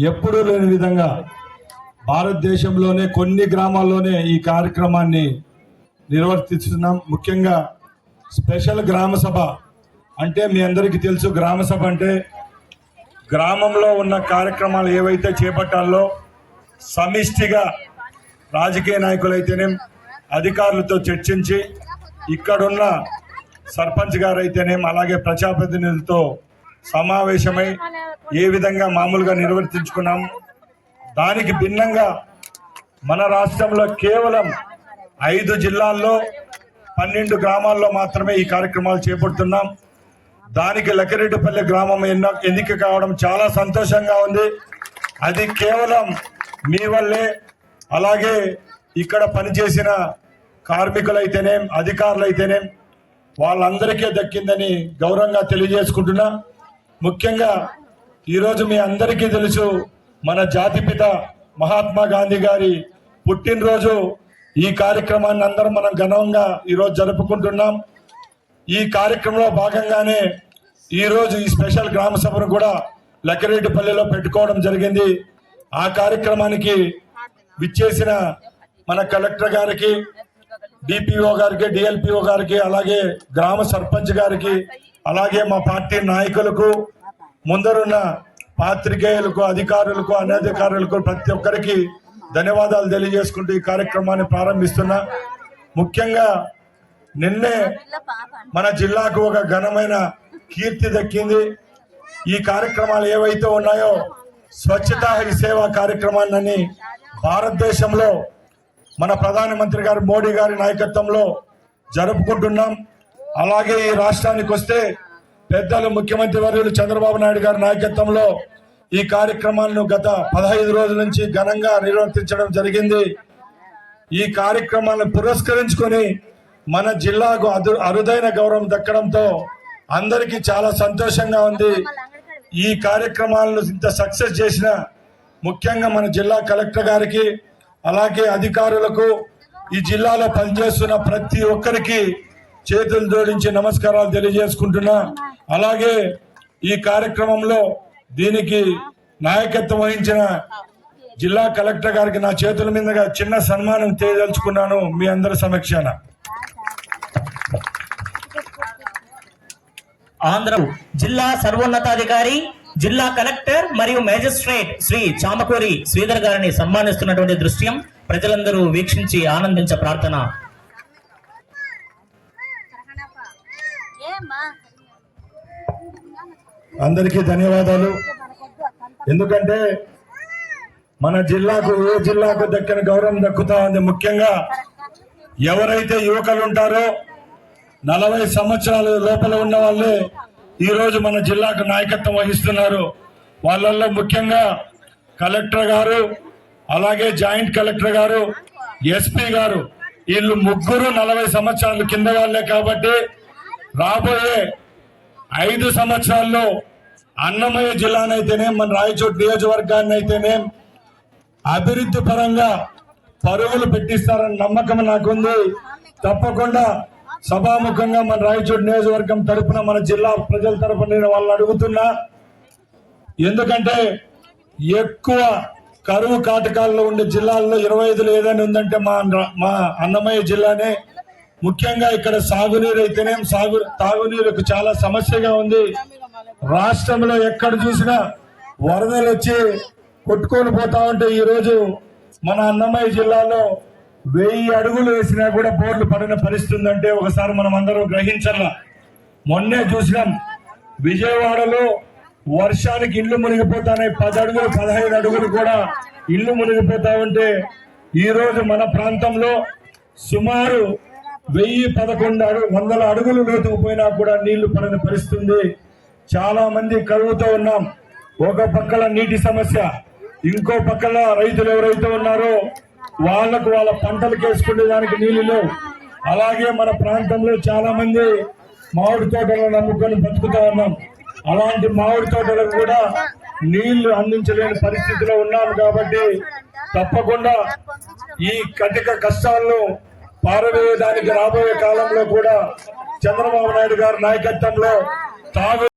ఎప్పుడూ లేని విధంగా భారతదేశంలోనే కొన్ని గ్రామాల్లోనే ఈ కార్యక్రమాన్ని నిర్వర్తిస్తున్నాం. ముఖ్యంగా స్పెషల్ గ్రామ సభ అంటే మీ అందరికీ తెలుసు, గ్రామ సభ అంటే గ్రామంలో ఉన్న కార్యక్రమాలు ఏవైతే చేపట్టాలో సమిష్టిగా రాజకీయ నాయకులైతేనే అధికారులతో చర్చించి ఇక్కడున్న సర్పంచ్ గారు అయితేనేం అలాగే ప్రజాప్రతినిధులతో సమావేశమై ఏ విధంగా మామూలుగా నిర్వర్తించుకున్నాం. దానికి భిన్నంగా మన రాష్ట్రంలో కేవలం 5 జిల్లాల్లో 12 గ్రామాల్లో మాత్రమే ఈ కార్యక్రమాలు చేపడుతున్నాం. దానికి లక్కిరెడ్డిపల్లి గ్రామం ఎన్నిక కావడం చాలా సంతోషంగా ఉంది. అది కేవలం మీ వల్లే, అలాగే ఇక్కడ పనిచేసిన కార్మికులైతేనేం అధికారులైతేనేం వాళ్ళందరికీ దక్కిందని గౌరవంగా తెలియజేసుకుంటున్నా. ముఖ్యంగా ఈరోజు మీ అందరికీ తెలుసు, మన జాతిపిత మహాత్మా గాంధీ గారి పుట్టినరోజు. ఈ కార్యక్రమాన్ని అందరం మనం ఘనంగా ఈరోజు జరుపుకుంటున్నాం. ఈ కార్యక్రమంలో భాగంగానే ఈరోజు ఈ స్పెషల్ గ్రామ సభను కూడా లక్కిరెడ్డిపల్లిలో పెట్టుకోవడం జరిగింది. ఆ కార్యక్రమానికి విచ్చేసిన మన కలెక్టర్ గారికి, డిపిఓ గారికి, డిఎల్పిఓ గారికి, అలాగే గ్రామ సర్పంచ్ గారికి, అలాగే మా పార్టీ నాయకులకు, ముందరున్న పాత్రికేయులకు, అధికారులకు, అనధికారులకు ప్రతి ఒక్కరికి ధన్యవాదాలు తెలియజేసుకుంటూ ఈ కార్యక్రమాన్ని ప్రారంభిస్తున్నా. ముఖ్యంగా నిన్నే మన జిల్లాకు ఒక ఘనమైన కీర్తి దక్కింది. ఈ కార్యక్రమాలు ఏవైతే ఉన్నాయో స్వచ్ఛతా హీ సేవ కార్యక్రమాన్ని భారతదేశంలో మన ప్రధానమంత్రి గారు మోడీ గారి నాయకత్వంలో జరుపుకుంటున్నాం. అలాగే ఈ రాష్ట్రానికి వస్తే పెద్దలు ముఖ్యమంత్రి వర్యులు చంద్రబాబు నాయుడు గారి నాయకత్వంలో ఈ కార్యక్రమాలను గత 15 రోజుల నుంచి ఘనంగా నిర్వర్తించడం జరిగింది. ఈ కార్యక్రమాలను పురస్కరించుకొని మన జిల్లాకు అరుదైన గౌరవం దక్కడంతో అందరికీ చాలా సంతోషంగా ఉంది. ఈ కార్యక్రమాలను ఇంత సక్సెస్ చేసిన ముఖ్యంగా మన జిల్లా కలెక్టర్ గారికి, అలాగే అధికారులకు, ఈ జిల్లాలో పనిచేస్తున్న ప్రతి ఒక్కరికి చేతులు జోడించి నమస్కారాలు తెలియజేసుకుంటున్నా. అలాగే ఈ కార్యక్రమంలో దీనికి నాయకత్వం వహించిన జిల్లా కలెక్టర్ గారికి నా చేతుల మీదుగా చిన్న సన్మానం చేయదలుచుకున్నాను మీ అందరి సమక్షాన. ఆంధ్ర జిల్లా సర్వోన్నతాధికారి, జిల్లా కలెక్టర్ మరియు మేజిస్ట్రేట్ శ్రీ చామకూరి శ్రీధర్ గారిని సన్మానిస్తున్నటువంటి దృశ్యం ప్రజలందరూ వీక్షించి ఆనందించ ప్రార్థన. అందరికీ ధన్యవాదాలు. ఎందుకంటే మన జిల్లాకు ఏ జిల్లాకు దక్కిన గౌరవం దక్కుతా ఉంది. ముఖ్యంగా ఎవరైతే యువకులు ఉంటారో 40 సంవత్సరాల లోపల ఉన్న వాళ్ళే ఈరోజు మన జిల్లాకు నాయకత్వం వహిస్తున్నారు. వాళ్ళల్లో ముఖ్యంగా కలెక్టర్ గారు, అలాగే జాయింట్ కలెక్టర్ గారు, ఎస్పీ గారు, వీళ్ళు ముగ్గురు 40 సంవత్సరాలు కింద వాళ్ళే. కాబట్టి రాబోయే 5 సంవత్సరాల్లో అన్నమయ్య జిల్లానైతేనే, మన రాయచోటి నియోజకవర్గాన్ని అయితేనే అభివృద్ధి పరంగా పరుగులు పెట్టిస్తారని నమ్మకం నాకుంది. తప్పకుండా సభాముఖంగా మన రాయచోటి నియోజకవర్గం తరపున, మన జిల్లా ప్రజల తరపున నేను వాళ్ళని అడుగుతున్నా. ఎందుకంటే ఎక్కువ కరువు కాటకాల్లో ఉండే జిల్లాల్లో 25లో ఏదైనా ఉందంటే మా అన్నమయ్య జిల్లానే. ముఖ్యంగా ఇక్కడ సాగునీరు అయితేనే తాగునీరుకు చాలా సమస్యగా ఉంది. రాష్ట్రంలో ఎక్కడ చూసినా వరదలు వచ్చి కొట్టుకొని పోతా ఉంటే ఈరోజు మన అన్నమయ్య జిల్లాలో 1000 అడుగులు వేసినా కూడా బోర్లు పడిన పరిస్థితి అంటే ఒకసారి మనం అందరం గ్రహించాల. మొన్నే చూసినాం విజయవాడలో వర్షానికి ఇళ్లు మునిగిపోతానే 10 అడుగులు 15 అడుగులు కూడా ఇళ్లు మునిగిపోతా ఉంటే ఈ రోజు మన ప్రాంతంలో సుమారు 1011 అడుగులు లోతుకు పోయినా కూడా నీళ్లు పడిన పరిస్థితి. చాలా మంది కరువుతో ఉన్నాం. ఒక పక్కల నీటి సమస్య, ఇంకో పక్కల రైతులు ఎవరైతే ఉన్నారో వాళ్ళకు వాళ్ళ పంటలకు వేసుకునే దానికి నీళ్లు లేవు. అలాగే మన ప్రాంతంలో చాలా మంది మామిడి తోటలను నమ్ముకొని బతుకుతా ఉన్నాం. అలాంటి మామిడి తోటలకు కూడా నీళ్లు అందించలేని పరిస్థితిలో ఉన్నాం. కాబట్టి తప్పకుండా ఈ కటిక కష్టాలను పారవేయడానికి రాబోయే కాలంలో కూడా చంద్రబాబు నాయుడు గారి నాయకత్వంలో తాగు